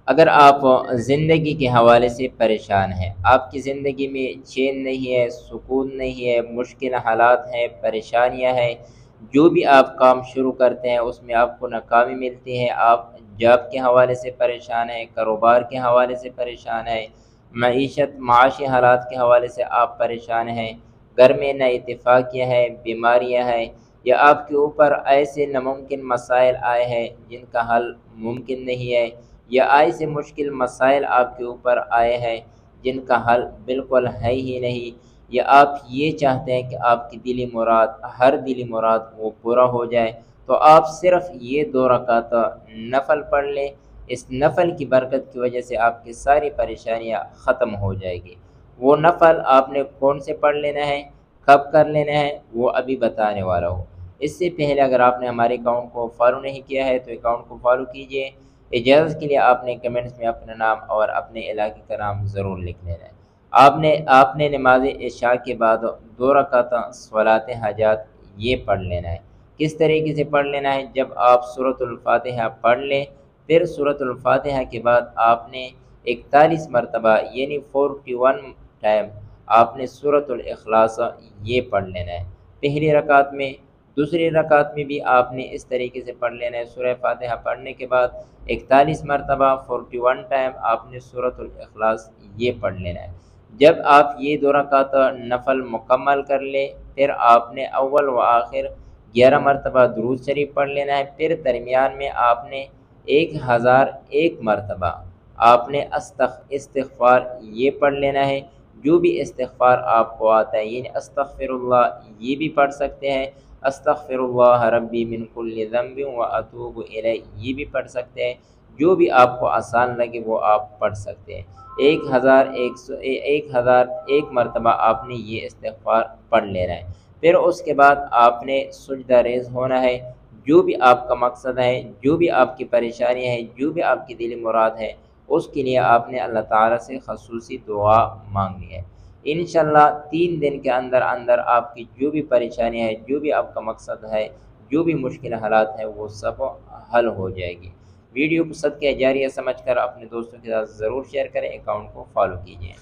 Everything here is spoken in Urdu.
اگر آپ زندگی کے حوالے سے پریشان ہیں، آپ کی زندگی میں چین نہیں ہے، سکون نہیں ہے، مشکل حالات ہیں، پریشانیاں ہیں، جو بھی آپ کام شروع کرتے ہیں اس میں آپ کو ناکامی ملتی ہے، آپ جاب کے حوالے سے پریشان ہیں، کاروبار کے حوالے سے پریشان ہیں، معاشی حالات کے حوالے سے آپ پریشان ہیں، گھر میں نہ اتفاقیاں ہیں، بیماریاں ہیں، یا آپ کے اوپر ایسے ناممکن مسائل آئے ہیں جن کا حل ممکن نہیں ہے، یا ایسے مشکل مسائل آپ کے اوپر آئے ہیں جن کا حل بالکل ہے ہی نہیں، یا آپ یہ چاہتے ہیں کہ آپ کی ہر دلی مراد وہ پورا ہو جائے، تو آپ صرف یہ 2 رکعت نفل پڑھ لیں۔ اس نفل کی برکت کی وجہ سے آپ کی ساری پریشانیاں ختم ہو جائے گی۔ وہ نفل آپ نے کون سے پڑھ لینا ہے، کب کر لینا ہے، وہ ابھی بتانے والا ہوں۔ اس سے پہلے اگر آپ نے ہمارے اکاؤنٹ کو فالو نہیں کیا ہے تو اکاؤنٹ کو فالو کیجئے۔ اجازت کے لیے آپ نے کمنٹس میں اپنا نام اور اپنے علاقے کا نام ضرور لکھ لینا ہے۔ آپ نے نماز عشاء کے بعد 2 رکعت صلاۃ حاجات یہ پڑھ لینا ہے۔ کس طریقے سے پڑھ لینا ہے؟ جب آپ سورۃ الفاتحہ پڑھ لیں، پھر سورۃ الفاتحہ کے بعد آپ نے 41 مرتبہ یعنی 41 ٹائم آپ نے سورۃ الاخلاص یہ پڑھ لینا ہے پہلی رکعت میں۔ دوسری رکعت میں بھی آپ نے اس طریقے سے پڑھ لینا ہے، سورہ فاتحہ پڑھنے کے بعد 41 مرتبہ 41 ٹائم آپ نے سورۃ الاخلاص یہ پڑھ لینا ہے۔ جب آپ یہ 2 رکعت نفل مکمل کر لیں، پھر آپ نے اول و آخر 11 مرتبہ درود شریف پڑھ لینا ہے، پھر درمیان میں آپ نے 1001 مرتبہ آپ نے استغفار یہ پڑھ لینا ہے۔ جو بھی استغفار آپ کو آتا ہے، یعنی استغفر اللہ یہ بھی پڑھ سکتے ہیں، استغفر اللہ ربی من کل ذنب و اتوب الیہ یہ بھی پڑھ سکتے ہیں، جو بھی آپ کو آسان لگے وہ آپ پڑھ سکتے ہیں۔ 1001 مرتبہ آپ نے یہ استغفار پڑھ لینا ہے۔ پھر اس کے بعد آپ نے سجدہ ریز ہونا ہے۔ جو بھی آپ کا مقصد ہے، جو بھی آپ کی پریشانی ہے، جو بھی آپ کی دلی مراد ہے، اس کے لیے آپ نے اللہ تعالیٰ سے خصوصی دعا مانگنی ہے۔ انشاءاللہ 3 دن کے اندر اندر آپ کی جو بھی پریشانی ہے، جو بھی آپ کا مقصد ہے، جو بھی مشکل حالات ہیں، وہ سب حل ہو جائے گی۔ ویڈیو کو صدقہ جاریہ سمجھ کر اپنے دوستوں کے ساتھ ضرور شیئر کریں، اکاؤنٹ کو فالو کیجئے۔